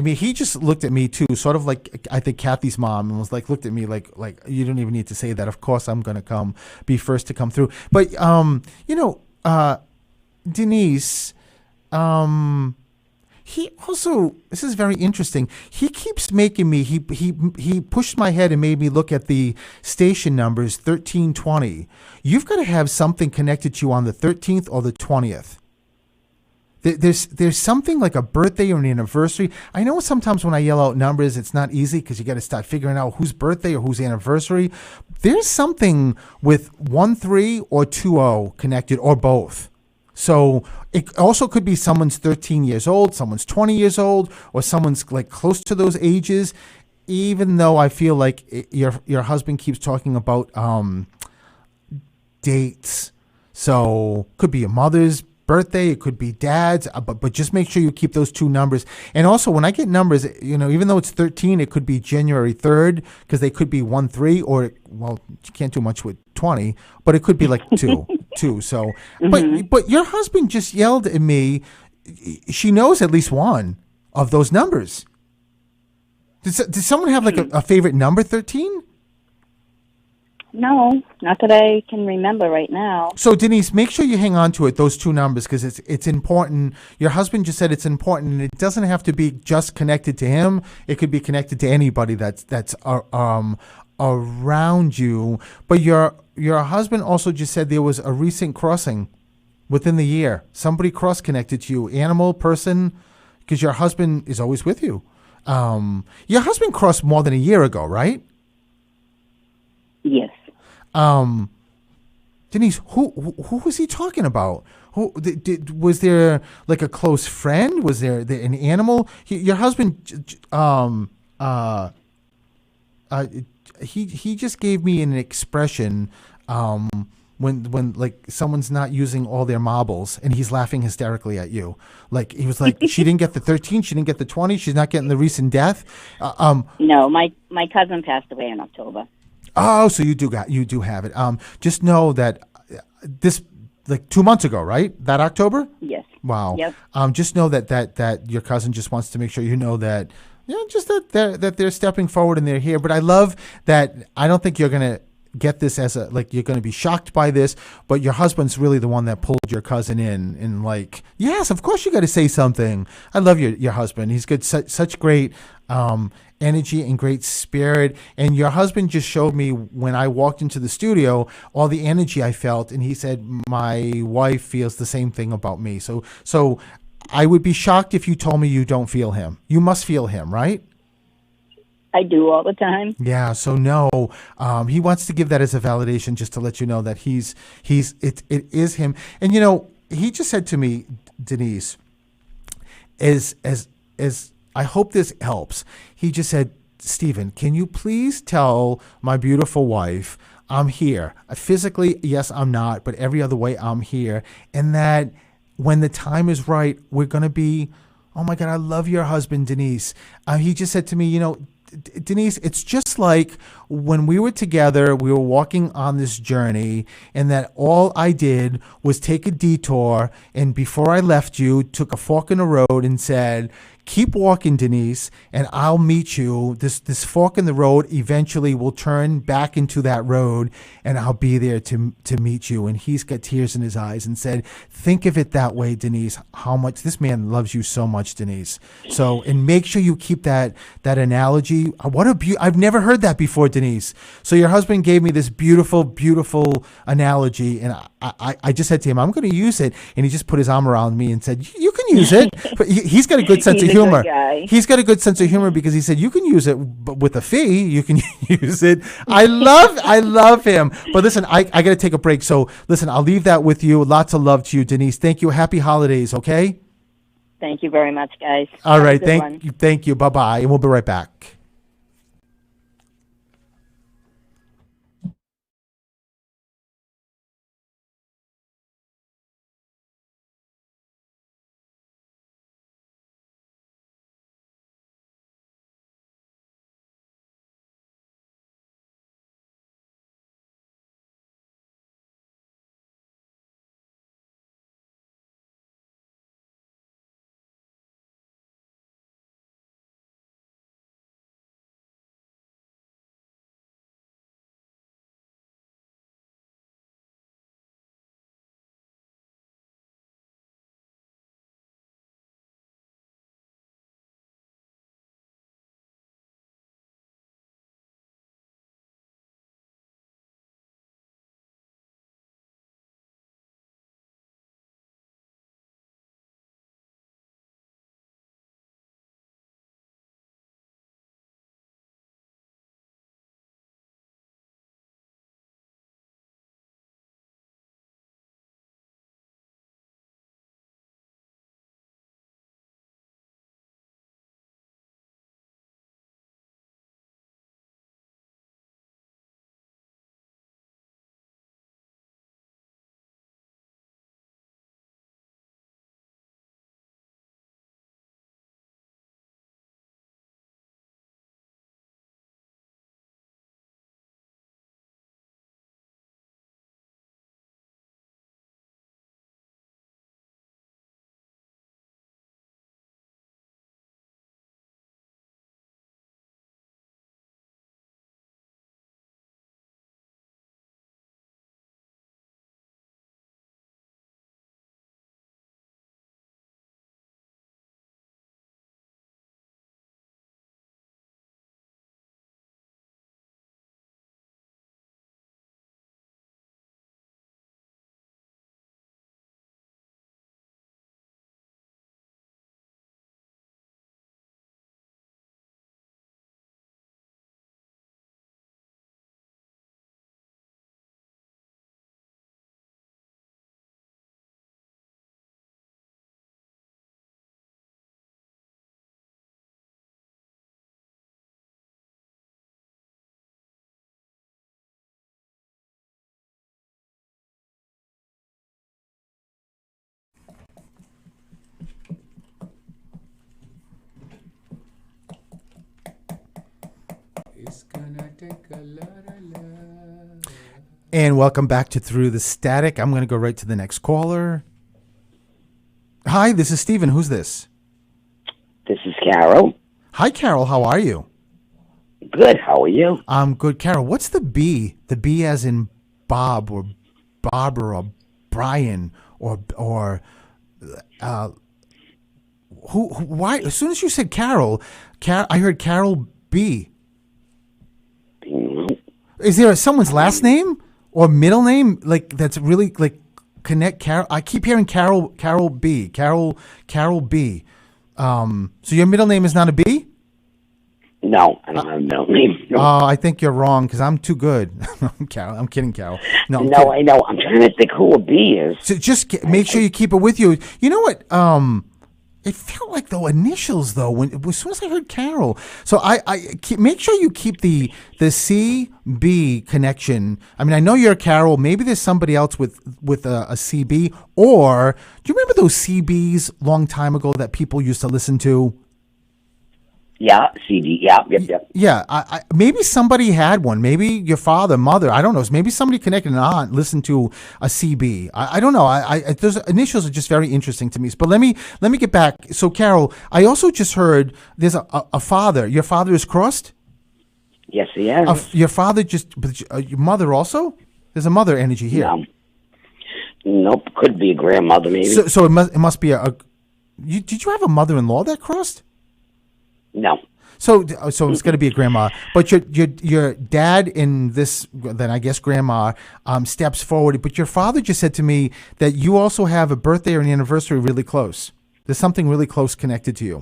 Speaker 1: mean, he just looked at me too, sort of like I think Kathy's mom, and was like, looked at me like you don't even need to say that. Of course, I'm going to be first to come through. But Denise, he also, this is very interesting. He keeps making me. He pushed my head and made me look at the station numbers 1320. You've got to have something connected to you on the 13th or the 20th. There's something like a birthday or an anniversary. I know sometimes when I yell out numbers, it's not easy because you got to start figuring out whose birthday or whose anniversary. There's something with 13 or 20 connected, or both. So it also could be someone's 13 years old, someone's 20 years old, or someone's like close to those ages. Even though I feel like your husband keeps talking about dates, so could be your mother's birthday, it could be dad's, but just make sure you keep those two numbers. And also, when I get numbers, even though it's 13, it could be January 3rd because they could be 13, or you can't do much with 20, but it could be like two. So, but your husband just yelled at me. She knows at least one of those numbers. Did someone have like a favorite number? 13?
Speaker 6: No, not that I can remember right now.
Speaker 1: So Denise, make sure you hang on to it, those two numbers, because it's important. Your husband just said it's important, and it doesn't have to be just connected to him. It could be connected to anybody that's around you. But your husband also just said there was a recent crossing within the year. Somebody cross connected to you, animal, person, because your husband is always with you. Your husband crossed more than a year ago, right?
Speaker 6: Yes.
Speaker 1: Denise, who was he talking about? Was there like a close friend? Was there an animal? Your husband, he just gave me an expression when like someone's not using all their marbles, and he's laughing hysterically at you. Like he was like, she didn't get the 13, she didn't get the 20, she's not getting the recent death.
Speaker 6: No, my cousin passed away in October.
Speaker 1: Oh, so you do have it. Just know that this, like 2 months ago, right? That October?
Speaker 6: Yes.
Speaker 1: Wow.
Speaker 6: Yep.
Speaker 1: Just know that your cousin just wants to make sure you know that, just that they're stepping forward and they're here. But I love that. I don't think you're gonna get this as you're gonna be shocked by this, but your husband's really the one that pulled your cousin in, and like, yes, of course you got to say something. I love your husband. He's good, such great energy and great spirit. And your husband just showed me when I walked into the studio all the energy I felt, and he said my wife feels the same thing about me. So I would be shocked if you told me you don't feel him. You must feel him, right?
Speaker 6: I do all the time.
Speaker 1: Yeah, so no, he wants to give that as a validation, just to let you know that it is him. And he just said to me, Denise, as I hope this helps. He just said, Stephen, can you please tell my beautiful wife I'm here? Physically, yes, I'm not, but every other way I'm here, and that when the time is right, we're gonna be. Oh my God, I love your husband, Denise. He just said to me, Denise, it's just like when we were together, we were walking on this journey, and that all I did was take a detour, and before I left you, took a fork in the road and said, keep walking, Denise, and I'll meet you. This fork in the road eventually will turn back into that road, and I'll be there to meet you. And he's got tears in his eyes and said, think of it that way, Denise, how much this man loves you so much, Denise. So, and make sure you keep that analogy. I've never heard that before, Denise. So your husband gave me this beautiful, beautiful analogy, and I just said to him, I'm going to use it. And he just put his arm around me and said, you can use it. But he's got a good sense of humor. He's got a good sense of humor because he said, you can use it, but with a fee, you can use it. I love him. But listen, I got to take a break. So listen, I'll leave that with you. Lots of love to you, Denise. Thank you. Happy holidays. Okay.
Speaker 6: Thank you very much, guys.
Speaker 1: All right. Thank you. Bye-bye. And we'll be right back.
Speaker 2: It's gonna take a lot of love.
Speaker 1: And welcome back to Through the Static. I'm going to go right to the next caller. Hi, this is Stephen. Who's this?
Speaker 7: This is Carol.
Speaker 1: Hi, Carol. How are you?
Speaker 7: Good. How are you?
Speaker 1: I'm good. Carol, what's the B? The B as in Bob or Barbara or Brian or who? Why? As soon as you said Carol, I heard Carol B. Is there someone's last name or middle name like that's really like connect Carol? I keep hearing Carol B. Carol B. So your middle name is not a B?
Speaker 7: No, I don't have a middle name. No,
Speaker 1: Oh, I think you're wrong because I'm too good. Carol, I'm kidding, Carol. No, I'm
Speaker 7: no,
Speaker 1: kidding.
Speaker 7: I know. I'm trying to think who a B is.
Speaker 1: So just make sure you keep it with you. You know what? It felt like the initials though as soon as I heard Carol. So make sure you keep the CB connection. I mean, I know you're Carol. Maybe there's somebody else with a CB. Or do you remember those CBs long time ago that people used to listen to?
Speaker 7: Yeah, CD. Yeah, yep.
Speaker 1: Yeah, maybe somebody had one. Maybe your father, mother. I don't know. Maybe somebody connected an aunt listened to a CB. I don't know. Those initials are just very interesting to me. But let me get back. So, Carol, I also just heard there's a father. Your father is crossed.
Speaker 7: Yes, he is.
Speaker 1: Your father but your mother also. There's a mother energy here.
Speaker 7: No. Nope, could be a grandmother maybe.
Speaker 1: So it must be did you have a mother-in-law that crossed?
Speaker 7: No.
Speaker 1: So it's going to be a grandma, but your dad in this, then I guess grandma, steps forward. But your father just said to me that you also have a birthday or an anniversary really close. There's something really close connected to you.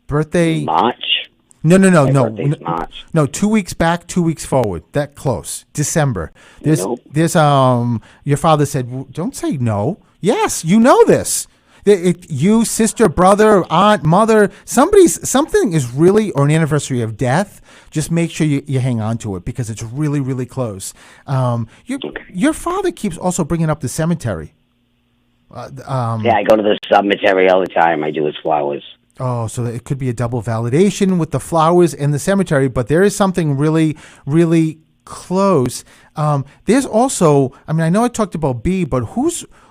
Speaker 1: Birthday.
Speaker 7: March.
Speaker 1: No.
Speaker 7: Birthday's March.
Speaker 1: No, 2 weeks back, 2 weeks forward. That close. December.
Speaker 7: Nope.
Speaker 1: There's your father said, don't say no. Yes, you know this. You, sister, brother, aunt, mother, something is really, or an anniversary of death. Just make sure you hang on to it because it's really, really close. Your father keeps also bringing up the cemetery.
Speaker 7: Yeah, I go to the cemetery all the time. I do his flowers.
Speaker 1: Oh, so it could be a double validation with the flowers and the cemetery, but there is something really, really close. There's also, I mean, I know I talked about B, but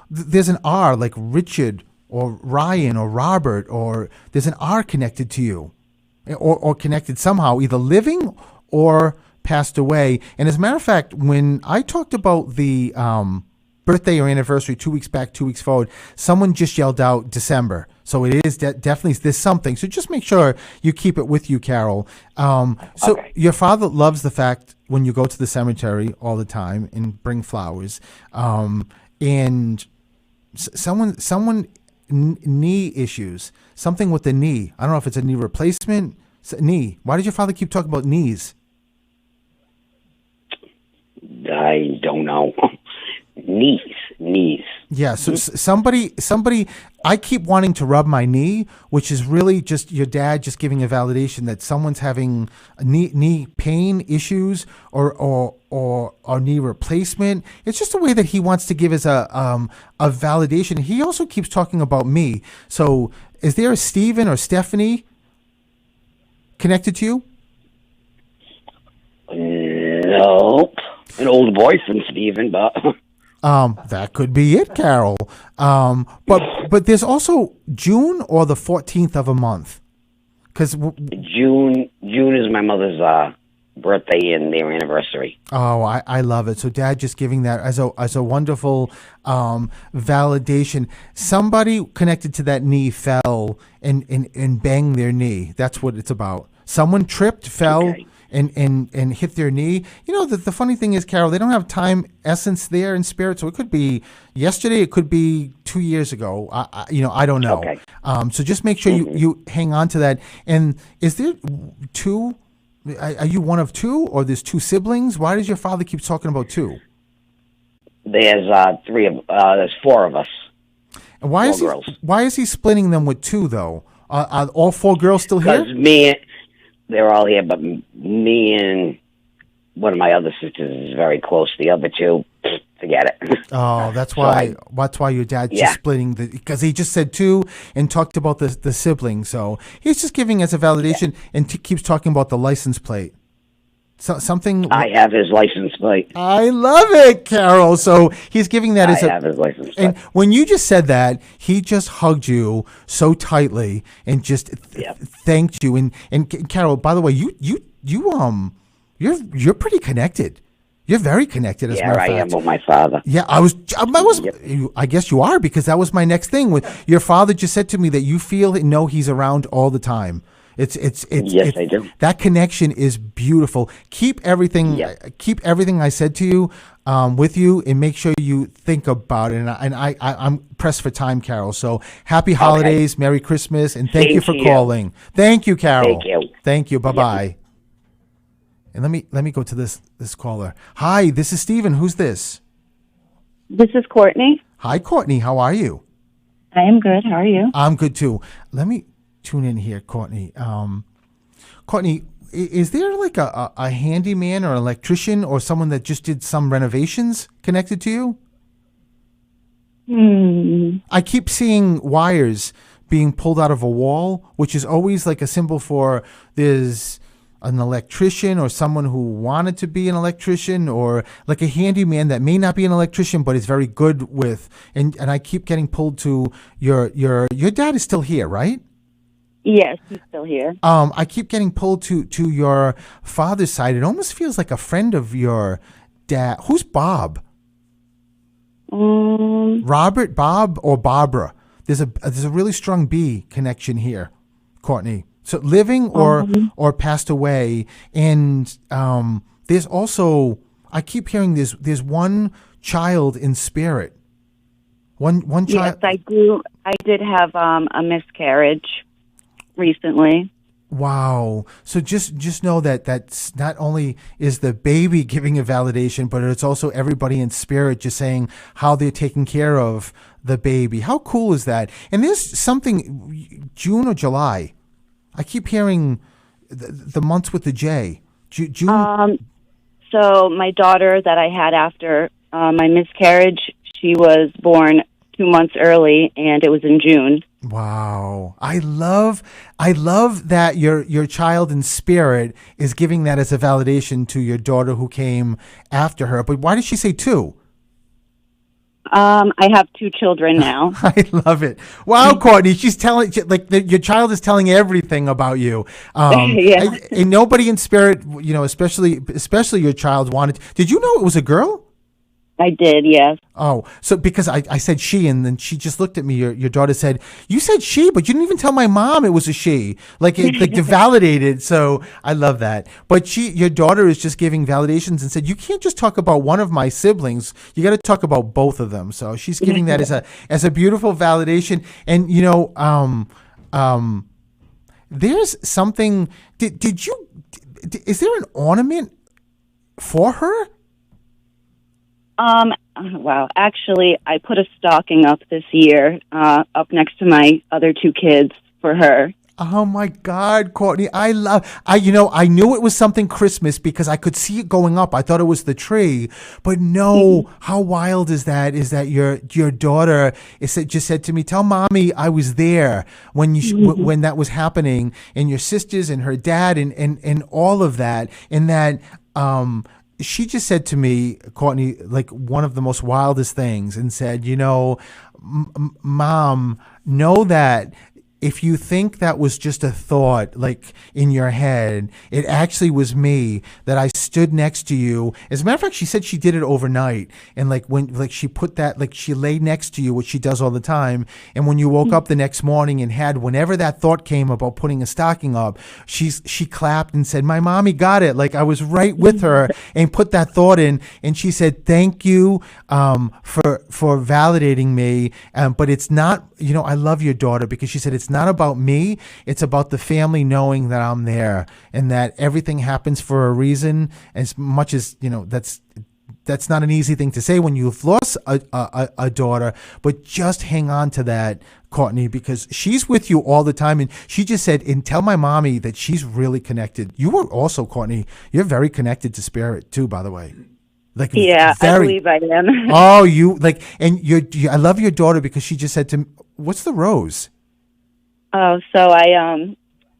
Speaker 1: there's an R like Richard or Ryan or Robert, or there's an R connected to you or connected somehow, either living or passed away. And as a matter of fact, when I talked about the birthday or anniversary 2 weeks back, 2 weeks forward, someone just yelled out December. So it is definitely, there's something. So just make sure you keep it with you, Carol. So your father loves the fact when you go to the cemetery all the time and bring flowers. And someone knee issues, something with the knee. I don't know if it's a knee replacement. Knee. Why did your father keep talking about knees?
Speaker 7: I don't know. Knees.
Speaker 1: Yeah, so somebody, I keep wanting to rub my knee, which is really just your dad just giving a validation that someone's having knee pain issues or knee replacement. It's just a way that he wants to give as a validation. He also keeps talking about me. So is there a Stephen or Stephanie connected to you?
Speaker 7: Nope. An old boy from Stephen, but...
Speaker 1: That could be it, Carol. But there's also June or the 14th of a month. Because
Speaker 7: June is my mother's birthday and their anniversary.
Speaker 1: Oh, I love it. So Dad just giving that as a wonderful validation. Somebody connected to that knee fell and banged their knee. That's what it's about. Someone tripped, fell. Okay. And hit their knee. You know, the funny thing is, Carol, they don't have time essence there in spirit. So it could be yesterday. It could be 2 years ago. I don't know.
Speaker 7: Okay.
Speaker 1: So just make sure you hang on to that. And is there two? Are you one of two, or there's two siblings? Why does your father keep talking about two?
Speaker 7: There's there's four of us.
Speaker 1: And why is he splitting them with two though? Are all four girls still here?
Speaker 7: Because they're all here, but me and one of my other sisters is very close. The other two, forget it.
Speaker 1: Oh, that's why. That's why your dad's just splitting because he just said two and talked about the siblings. So he's just giving us a validation and keeps talking about the license plate. So something.
Speaker 7: I have his license plate.
Speaker 1: I love it, Carol. So he's giving that
Speaker 7: I have his license plate.
Speaker 1: And when you just said that, he just hugged you so tightly and just thanked you. And Carol, by the way, you're pretty connected. You're very connected. As a matter of fact.
Speaker 7: I am with my father.
Speaker 1: Yeah, I guess you are, because that was my next thing. When your father just said to me that you feel and know he's around all the time. Yes,
Speaker 7: I do.
Speaker 1: That connection is beautiful. Keep everything I said to you with you, and make sure you think about it. And I'm pressed for time, Carol. So happy holidays, Merry Christmas, and thank
Speaker 7: Same
Speaker 1: you for
Speaker 7: to you.
Speaker 1: calling. Thank you, Carol.
Speaker 7: Thank you.
Speaker 1: Thank you. Bye bye. And let me go to this caller. Hi, this is Steven. Who's this?
Speaker 8: This is Courtney.
Speaker 1: Hi, Courtney. How are you?
Speaker 8: I am good. How are you?
Speaker 1: I'm good too. Let me tune in here, Courtney. Courtney, is there like a handyman or electrician or someone that just did some renovations connected to you? I keep seeing wires being pulled out of a wall, which is always like a symbol for there's an electrician or someone who wanted to be an electrician, or like a handyman that may not be an electrician but is very good with. And I keep getting pulled to your dad is still here, right?
Speaker 8: Yes, he's still here.
Speaker 1: I keep getting pulled to your father's side. It almost feels like a friend of your dad. Who's Bob? Robert, Bob, or Barbara? There's a really strong B connection here, Courtney. So living or passed away, and there's also, I keep hearing there's one child in spirit. One child.
Speaker 8: Yes, I do. I did have a miscarriage recently.
Speaker 1: Wow. So just know that that's not only is the baby giving a validation, but it's also everybody in spirit just saying how they're taking care of the baby. How cool is that? And there's something, June or July. I keep hearing the months with the J. June.
Speaker 8: So my daughter that I had after my miscarriage, she was born 2 months early, and it was in June.
Speaker 1: Wow. I love that your child in spirit is giving that as a validation to your daughter who came after her. But why did she say 2?
Speaker 8: I have 2 children now.
Speaker 1: I love it. Wow, Courtney, she's telling, like, your child is telling everything about you.
Speaker 8: Yeah.
Speaker 1: And nobody in spirit, especially your child wanted. Did you know it was a girl?
Speaker 8: I did, yes.
Speaker 1: Oh, so because I said she, and then she just looked at me. Your daughter said, "You said she, but you didn't even tell my mom it was a she." Like validated. So I love that. But your daughter is just giving validations and said, "You can't just talk about one of my siblings. You got to talk about both of them." So she's giving that as a beautiful validation. And there's something. Is there an ornament for her?
Speaker 8: Wow. Actually, I put a stocking up this year, up next to my other 2 kids for her.
Speaker 1: Oh my God, Courtney! I knew it was something Christmas because I could see it going up. I thought it was the tree, but no. How wild is that? Is that your daughter just said to me, "Tell mommy I was there when when that was happening," and your sisters and her dad and all of that, and that. She just said to me, Courtney, like one of the most wildest things, and said, Mom, know that if you think that was just a thought, like in your head, it actually was me, that I stood next to you. As a matter of fact, she said she did it overnight. And when she put that, she laid next to you, which she does all the time. And when you woke up the next morning and had, whenever that thought came about putting a stocking up, she clapped and said, my mommy got it. Like I was right with her and put that thought in. And she said, thank you for validating me. But it's not, I love your daughter, because she said, it's not about me. It's about the family knowing that I'm there and that everything happens for a reason. As much as, that's not an easy thing to say when you've lost a daughter, but just hang on to that, Courtney, because she's with you all the time. And she just said, and tell my mommy that she's really connected. You are also, Courtney, you're very connected to spirit too, by the way.
Speaker 8: I believe I am.
Speaker 1: Oh, I love your daughter because she just said to me, what's the rose?
Speaker 8: Oh, so I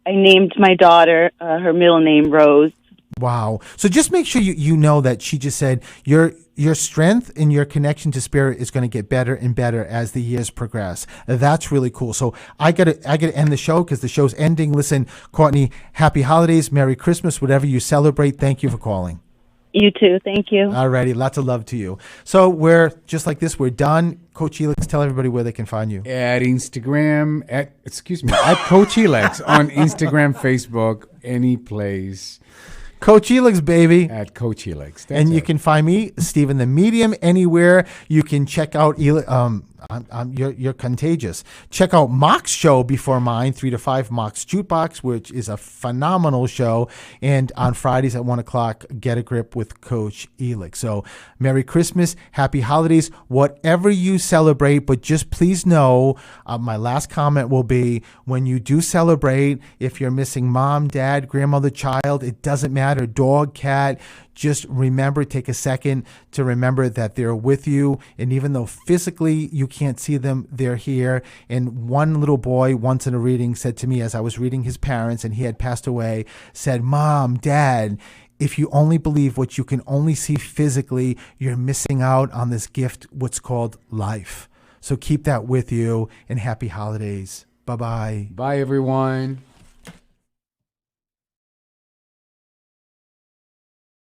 Speaker 8: named my daughter, her middle name Rose.
Speaker 1: Wow. So just make sure you know that she just said your strength and your connection to spirit is going to get better and better as the years progress. That's really cool. So I gotta end the show because the show's ending. Listen, Courtney, happy holidays, Merry Christmas, whatever you celebrate. Thank you for calling.
Speaker 8: You too. Thank you.
Speaker 1: All righty. Lots of love to you. So we're just like this. We're done. Coach Elix, tell everybody where they can find you.
Speaker 2: At Instagram, at Coach Elix on Instagram, Facebook, any place.
Speaker 1: Coach Helix, baby.
Speaker 2: At Coach Helix. That's
Speaker 1: And you
Speaker 2: it.
Speaker 1: can find me, Stephen the Medium, anywhere. You can check out you're contagious. Check out Mock's show before mine, 3 to 5 Mock's Jukebox, which is a phenomenal show. And on Fridays at 1 o'clock, Get a Grip with Coach Helix. So Merry Christmas, Happy Holidays, whatever you celebrate. But just please know, my last comment will be, when you do celebrate, if you're missing mom, dad, grandmother, child, it doesn't matter, dog, cat, just remember, take a second to remember that they're with you. And even though physically you can't see them, they're here. And one little boy once in a reading said to me, as I was reading his parents and he had passed away, said, Mom, Dad, if you only believe what you can only see physically, you're missing out on this gift, what's called life. So keep that with you, and happy holidays. Bye-bye.
Speaker 2: Bye, everyone.